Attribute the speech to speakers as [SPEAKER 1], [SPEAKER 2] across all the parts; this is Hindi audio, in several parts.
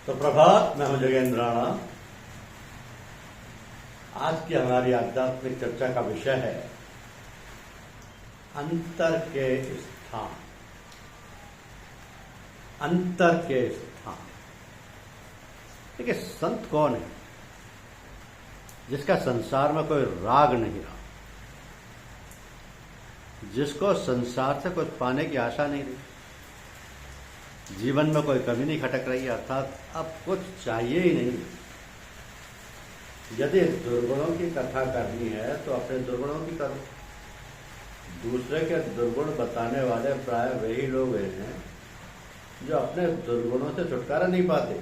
[SPEAKER 1] तो प्रभात, मैं हूं जगेंद्र राणा। आज की हमारी आध्यात्मिक चर्चा का विषय है अंतर के स्थान। अंतर के स्थान। देखिए, संत कौन है जिसका संसार में कोई राग नहीं रहा, जिसको संसार से कुछ पाने की आशा नहीं रही, जीवन में कोई कमी नहीं खटक रही, अर्थात अब कुछ चाहिए ही नहीं। यदि दुर्गुणों की कथा करनी है तो अपने दुर्गुणों की करो। दूसरे के दुर्गुण बताने वाले प्राय वही लोग हैं जो अपने दुर्गुणों से छुटकारा नहीं पाते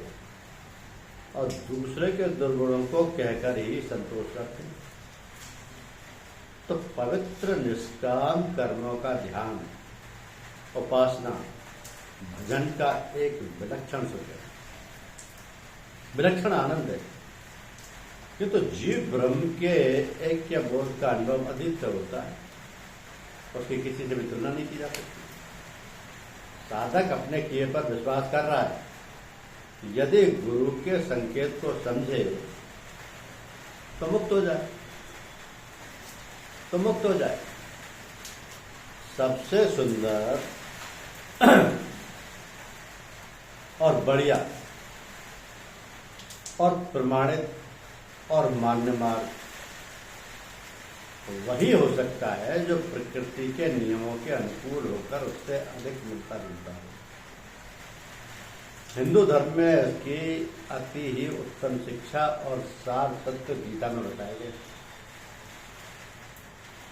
[SPEAKER 1] और दूसरे के दुर्गुणों को कहकर ही संतोष करते हैं। तो पवित्र निष्काम कर्मों का ध्यान, उपासना, भजन का एक विलक्षण सुख है, विलक्षण आनंद है। किंतु जीव ब्रह्म के एक या बोध का अनुभव अधिक से होता है, उसकी किसी से भी तुलना नहीं की जा सकती। साधक अपने किए पर विश्वास कर रहा है, यदि गुरु के संकेत को समझे तो मुक्त हो जाए, तो मुक्त हो जाए। सबसे सुंदर और बढ़िया और प्रमाणित और मान्य मार्ग वही हो सकता है जो प्रकृति के नियमों के अनुकूल होकर उससे अधिक मिलता जुलता हो। हिंदू धर्म में इसकी अति ही उत्तम शिक्षा और सार सत्य गीता में बताया गया।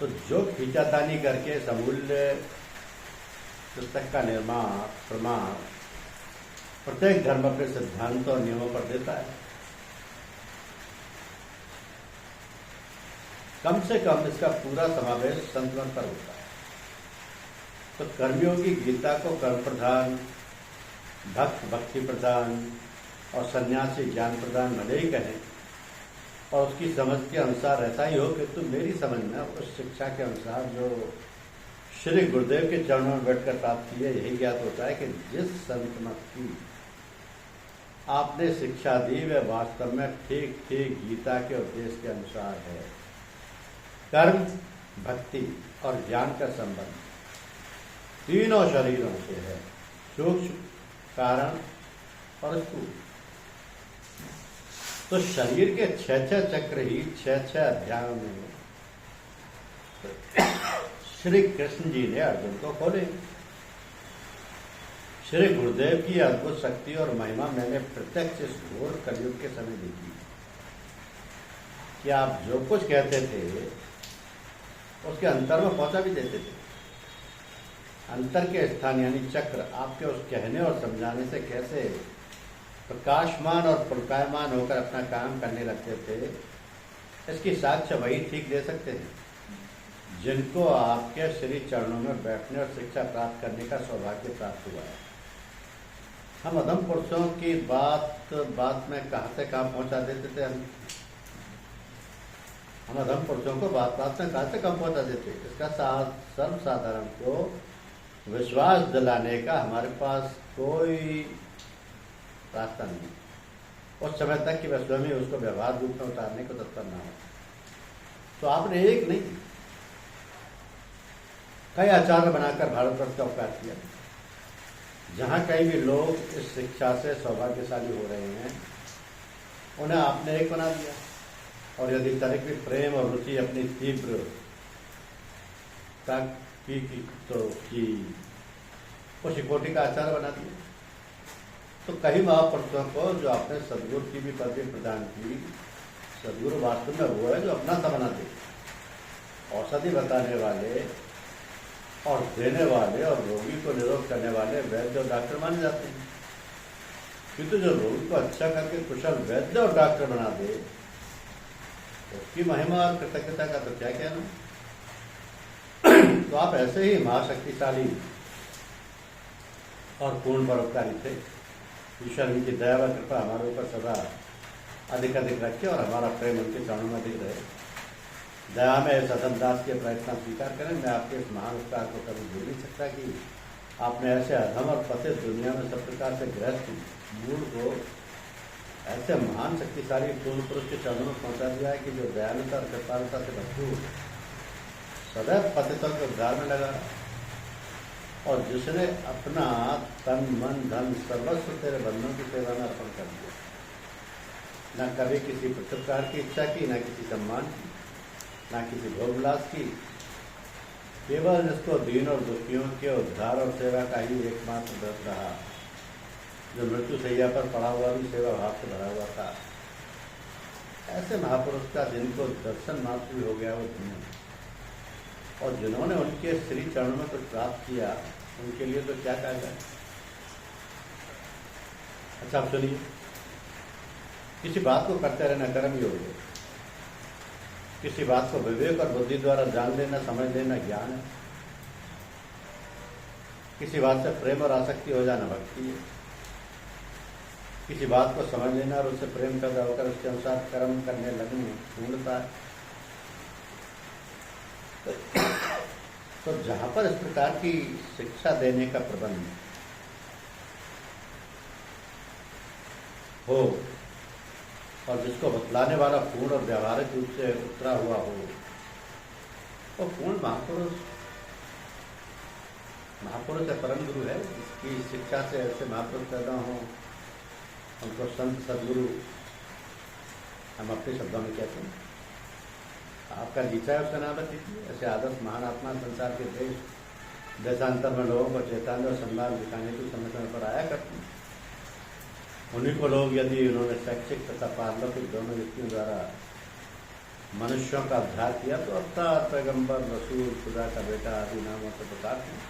[SPEAKER 1] तो जो खींचातानी करके समूल्य पुस्तक का निर्माण प्रमाण प्रत्येक धर्म अपने सिद्धांत और नियमों पर देता है, कम से कम इसका पूरा समावेश संतमत पर होता है। तो कर्मयोगी गीता को कर्म प्रधान, भक्त भक्ति प्रधान और सन्यासी ज्ञान प्रदान भले ही कहें और उसकी समझ के अनुसार रहता ही हो, किंतु मेरी समझ में उस शिक्षा के अनुसार जो श्री गुरुदेव के चरणों में बैठकर प्राप्त की है, यही ज्ञात होता है कि जिस संत मत की आपने शिक्षा दी वह वास्तव में ठीक ठीक गीता के उद्देश्य के अनुसार है। कर्म, भक्ति और ज्ञान का संबंध तीनों शरीरों से है, सूक्ष्म, कारण और स्थूल। तो शरीर के 6 चक्र ही 6 अध्यायों में श्री कृष्ण जी ने अर्जुन को खोले। श्री गुरुदेव की अद्भुत शक्ति और महिमा मैंने प्रत्यक्ष इस घोर कलयुग के समय देखी कि आप जो कुछ कहते थे उसके अंतर में पहुंचा भी देते थे। अंतर के स्थान यानी चक्र आपके उस कहने और समझाने से कैसे प्रकाशमान और प्रकायमान होकर अपना काम करने लगते थे, इसकी साक्ष्य वही ठीक दे सकते हैं जिनको आपके श्री चरणों में बैठने और शिक्षा प्राप्त करने का सौभाग्य प्राप्त हुआ है। हम अधम पुरुषों की बात में कहाँ से कहाँ पहुंचा देते थे। हम अधम पुरुषों को बात में कहाँ से कम पहुंचा देते। इसका सर्वसाधारण को विश्वास दिलाने का हमारे पास कोई रास्ता नहीं उस समय तक कि वह स्वयं उसको व्यवहार रूप में उतारने को तत्पर ना हो। तो आपने एक नहीं कई आचार्य बनाकर भारतवर्ष का उपकार किया। जहाँ कहीं भी लोग इस शिक्षा से सौभाग्यशाली हो रहे हैं, उन्हें आपने एक बना दिया। और यदि तनिक भी प्रेम और रुचि अपनी तीव्र की उसी कोटि का आचार बना दिया। तो कई महापुरुषों को जो आपने सदगुरु की भी पदवी प्रदान की, सदगुरु वास्तव में वो है जो अपना सा बना दे, औषधि बताने वाले और देने वाले और रोगी को निरोग करने वाले वैद्य और डॉक्टर माने जाते हैं। किंतु जो रोगी को अच्छा करके कुशल वैद्य और डॉक्टर बना दे, उसकी महिमा और कृतज्ञता का तो क्या कहना। तो आप ऐसे ही महाशक्तिशाली और पूर्ण परोपकारी थे। ईश्वर की दया व कृपा हमारे ऊपर सदा अधिक अधिक रखे और हमारा प्रेम उनके चरणों में अधिक रहे। दया में सदन दास के प्रयत्न स्वीकार करें। मैं आपके इस महान उपकार को कभी भूल नहीं सकता कि आपने ऐसे अधम और पतित दुनिया में सब प्रकार से गृहस्थ मूल को ऐसे महान शक्तिशाली पूर्व पुरुष के चरणों में पहुंचा दिया है कि जो दयालुता और कृपालुता से भरपूर सदैव पतितों के उद्धार में लगा, और जिसने अपना तन मन धन सर्वस्व तेरे बंधनों की सेवा में अर्पण कर दिया, न कभी किसी प्रकार की इच्छा की, न किसी सम्मान की, न किसी भोग विलास की, केवल जिसको दीन और दुखियों के उद्धार और सेवा का ही एकमात्र व्रत रहा, जो मृत्यु सैया पर पड़ा हुआ भी सेवा भाव से भरा हुआ था। ऐसे महापुरुष का जिनको दर्शन मात्र भी हो गया वो धन्य, और जिन्होंने उनके श्री चरणों में कुछ प्राप्त किया उनके लिए तो क्या कहा जाए। अच्छा आप सुनिए, किसी बात को करते रहना कर्म योग है, किसी बात को विवेक और बुद्धि द्वारा जान लेना समझ लेना ज्ञान है, किसी बात से प्रेम और आसक्ति हो जाना भक्ति है, किसी बात को समझ लेना और उससे प्रेम पैदा होकर उसके अनुसार कर्म करने लगने पूर्णता है। तो जहां पर इस प्रकार की शिक्षा देने का प्रबंध हो और जिसको बतलाने वाला पूर्ण और व्यावहारिक रूप से उतरा हुआ हो, वो पूर्ण महापुरुष या परम गुरु है, जिसकी शिक्षा से ऐसे महापुरुष पैदा हो, उनको संत सदगुरु हम अपने शब्दों में कहते हैं। आपका जीता है उसका नाम बताइए। ऐसे आदर्श महान आत्मा संसार के देश देशांतर में लोगों को चेतावनी और सम्मान दिखाने की समय समय पर आया करते हैं। उन्हीं को लोग यदि उन्होंने शैक्षिक तथा पारलौकिक दोनों युक्तियों द्वारा मनुष्यों का उद्धार किया तो अवतार, पैगंबर, रसूल, खुदा का बेटा आदि नामों से पुकारते हैं।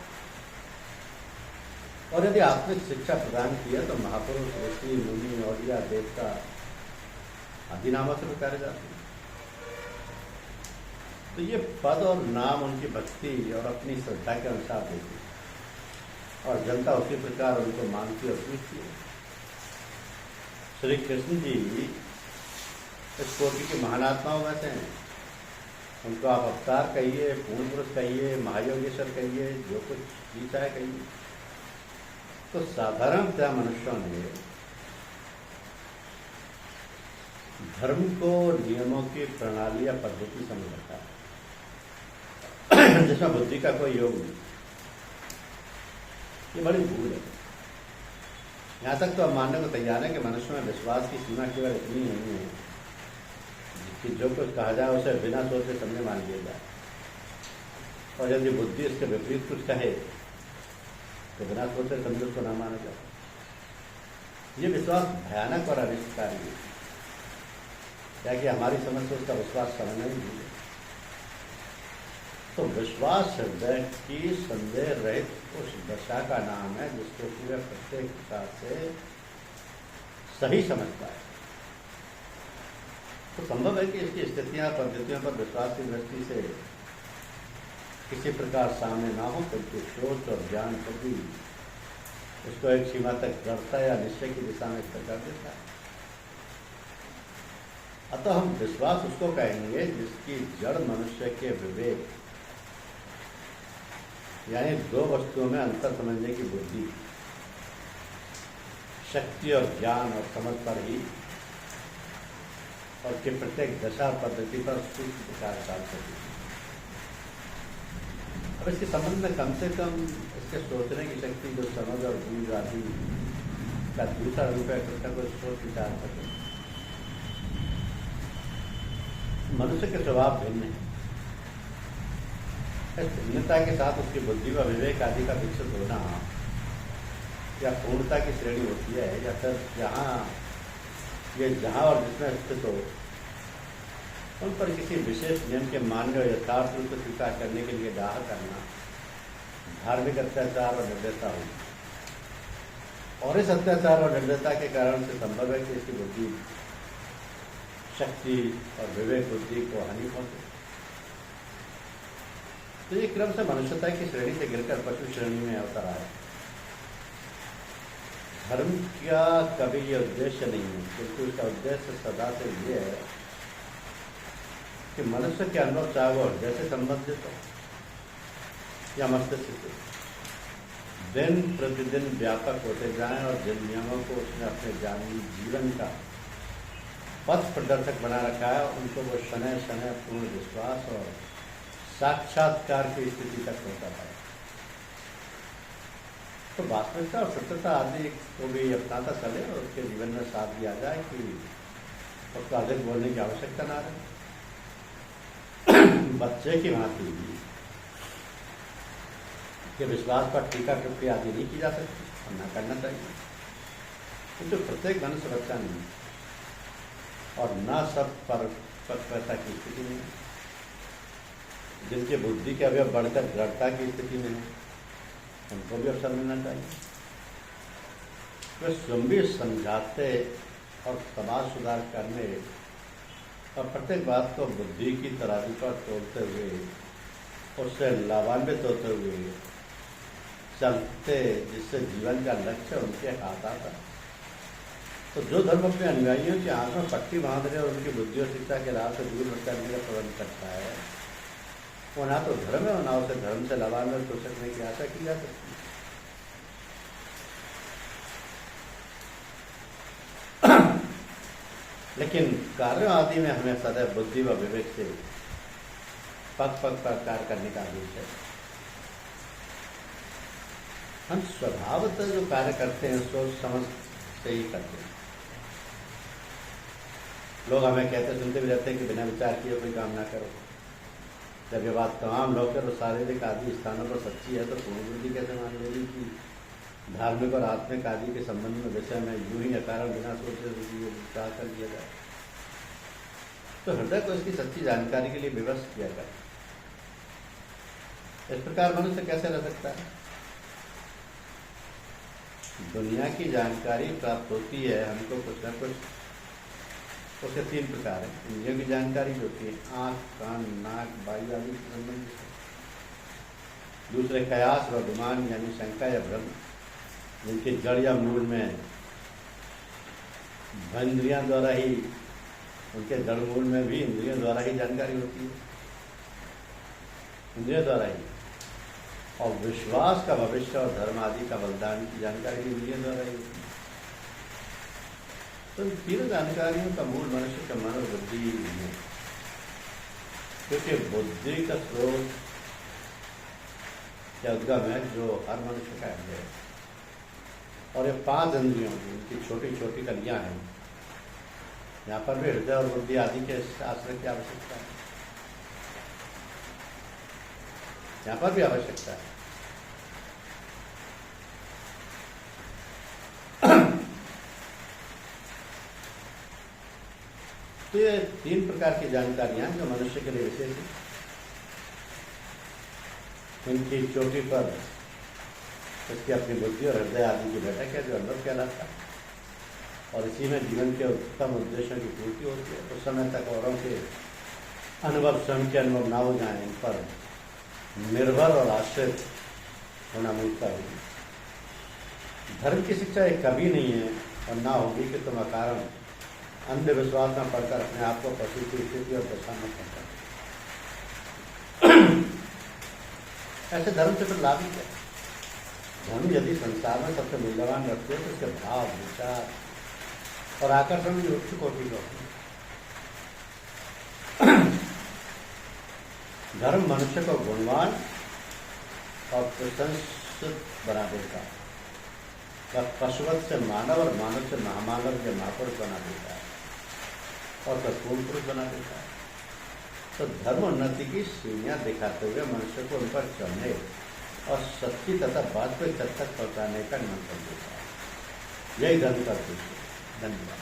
[SPEAKER 1] और यदि आत्मिक शिक्षा प्रदान किया तो महापुरुष, ऋषि, मुनि, औलिया, देवता आदि नामों से पुकारे जाते हैं। तो ये पद और नाम उनकी भक्ति और अपनी श्रद्धा के अनुसार देती है, और जनता उसी प्रकार उनको मानती और पूछती है। श्री कृष्ण जी इस कोटि के महानात्माओं में से हैं। उनको आप अवतार कहिए, पूर्ण पुरुष कहिए, महायोगेश्वर कहिए, जो कुछ भी चाहे कहिए। तो साधारणतः मनुष्यों ने धर्म को नियमों की प्रणाली या पद्धति समझ रखा है जिसमें बुद्धि का कोई योग नहीं। ये बड़ी भूल है। यहाँ तक तो अब मानने को तैयार है कि मनुष्य में विश्वास की सीमा केवल इतनी नहीं है कि जो कुछ कहा जाए उसे बिना सोचे समझे मान लिया जाए, और यदि बुद्धि इसके विपरीत कुछ कहे तो बिना सोचे समझे उसको न माना जाए। ये विश्वास भयानक और अनिष्टकारी है, क्या कि हमारी समझ से उसका विश्वास समझना ही नहीं है। तो विश्वास हृदय की संदेह रहित उस दशा का नाम है जिसको पूरे प्रत्येक प्रकार से सही समझता है। तो संभव है कि इसकी स्थितियां पद्धतियों पर विश्वास की दृष्टि से किसी प्रकार सामने ना हो, किंतु सोच और ज्ञान कभी उसको एक सीमा तक दृढ़ता या निश्चय की दिशा में कर देता है। अतः हम विश्वास उसको कहेंगे जिसकी जड़ मनुष्य के विवेक यानी दो वस्तुओं में अंतर समझने की बुद्धि, शक्ति और ज्ञान और समझ पर ही और के प्रत्येक दशा पद्धति पर सूक्ष्म विचार डाल सकती है। अब इसके संबंध में कम से कम इसके सोचने की शक्ति, जो समझ और बूझ आदि का दूसरा रूप है, उसका कोई सोच विचार सके। मनुष्य के स्वभाव भिन्न है। इस भिन्नता के साथ उसकी बुद्धि व विवेक आदि का विकसित होना या पूर्णता की श्रेणी होती है, या फिर जहाँ और जिसमें स्थित हो उन पर किसी विशेष नियम के मान्य और यथार्थ रूप से स्वीकार करने के लिए डाह करना धार्मिक अत्याचार और निर्दयता हुई। और इस अत्याचार और निर्दयता के कारण से संभव है कि इसकी बुद्धि, शक्ति और विवेक बुद्धि को हानि पहुंचे। तो ये क्रम से मनुष्यता की श्रेणी से गिरकर पशु श्रेणी में अवतर आए। धर्म का कभी ये उद्देश्य नहीं है, क्योंकि उसका उद्देश्य सदा से ये है कि मनुष्य के अनुभव चाहे वो हृदय से संबंधित हो या मस्तिष्क से, दिन प्रतिदिन व्यापक होते जाएं और जिन नियमों को उसने अपने जीवन का पथ प्रदर्शक बना रखा है, उनको वो शनय शनय पूर्ण विश्वास और साक्षात्कार की स्थिति तक पहुंचा पाए। तो वास्तविकता और सत्यता आदि को भी अपनाता चले और उसके जीवन में साथ दिया जाए कि उसको अधिक बोलने की आवश्यकता ना रहे। बच्चे की भांति के विश्वास पर टीका टिप्पणी आदि नहीं की जा सकती और न करना चाहिए, क्योंकि प्रत्येक मनुष्य बच्चा नहीं और न सब पर पक्वता की स्थिति में, जिनके बुद्धि के अवयव बढ़कर दृढ़ता की स्थिति में है, उनको भी अवसर मिलना चाहिए। वे स्वयं भी समझाते और समाज सुधार करने और प्रत्येक बात को बुद्धि की तराजू पर तोड़ते हुए उससे लाभान्वित होते हुए चलते, जिससे जीवन का लक्ष्य उनके हाथ आता। तो जो धर्म अपने अनुयायियों की आंख में पट्टी बांधने और उनकी बुद्धि और शिक्षा के लाभ से दूर करने का प्रबंध करता है, वो ना तो धर्म है और ना उसे धर्म से लाभान्वित हो सकने की आशा की जा सकती है। लेकिन कार्यों आदि में हमें सदैव बुद्धि व विवेक से पग पग पर कार्य करने का आदेश है। हम स्वभावतः जो कार्य करते हैं सोच समझ से ही करते हैं। लोग हमें कहते सुनते भी रहते हैं कि बिना विचार किए कोई काम ना करो। जब ये बात तमाम लोग और शारीरिक आदि स्थानों पर सच्ची है तो पूर्ण बुद्धि कैसे मान लेगी कि धार्मिक और आत्मिक आदि के संबंध में विषय में यूं ही अकारण बिना सोचे विचार कर दिया जाए। तो हृदय को इसकी सच्ची जानकारी के लिए विवश किया जाए। इस प्रकार मनुष्य कैसे रह सकता है? दुनिया की जानकारी प्राप्त होती है हमको कुछ न कुछ, उसके 3 प्रकार है। इंद्रियों की जानकारी जो होती है आँख, कान, नाक, वायु आदि से संबंधित है। दूसरे कयास व गुमान यानी शंका या भ्रम, जिनकी जड़ या मूल में इंद्रियों द्वारा ही, उनके जड़ मूल में भी इंद्रियों द्वारा ही जानकारी होती है, इंद्रियों द्वारा ही। और विश्वास का भविष्य और धर्म आदि का बलिदान की जानकारी भी इंद्रियों द्वारा ही होती है। तो इन तीनों जानकारियों का मूल मनुष्य का मन और बुद्धि ही है, क्योंकि बुद्धि का स्रोत या उद्गम है जो हर मनुष्य का है। और ये 5 इंद्रियों की इनकी छोटी छोटी कलियां हैं। यहाँ पर भी हृदय और बुद्धि आदि के आश्रय की आवश्यकता है, यहाँ पर भी आवश्यकता है। तो ये 3 प्रकार की जानकारियां जो मनुष्य के लिए विशेष है। इनकी चोटी पर इसकी अपनी बुद्धि और हृदय आदि की बैठक है जो अनुभव कहलाता है, और इसी में जीवन के उत्तम उद्देश्यों की पूर्ति होती है। उस समय तक औरों के अनुभव स्वयं के अनुभव ना हो जाए, इन पर निर्भर और आश्रित होना मूर्खता होगी। धर्म की शिक्षा एक कभी नहीं है और ना होगी कि तुम अकारण अंधविश्वास में पढ़कर अपने आप को पशु की स्थिति और दशा में पहुंचा। ऐसे धर्म से तो लाभ ही है। धर्म यदि संसार में सबसे मूल्यवान रखते हैं तो उसके भाव, विचार और आकर्षण भी उच्च कोटि का होते हैं। धर्म मनुष्य को गुणवान और प्रशंसित बना देता है। वह पशुवत से मानव और मानव से महामानव के महापुरुष बना देता है और पूर्ण पुरुष बना देता है। तो धर्म उन्नति की सीढ़ियां दिखाते हुए मनुष्य को उन पर चढ़ने और सच्ची तथा वास्तविक तक पहुंचाने का निमंत्रण देता है। यही धर्म का उद्देश्य है। धन्यवाद।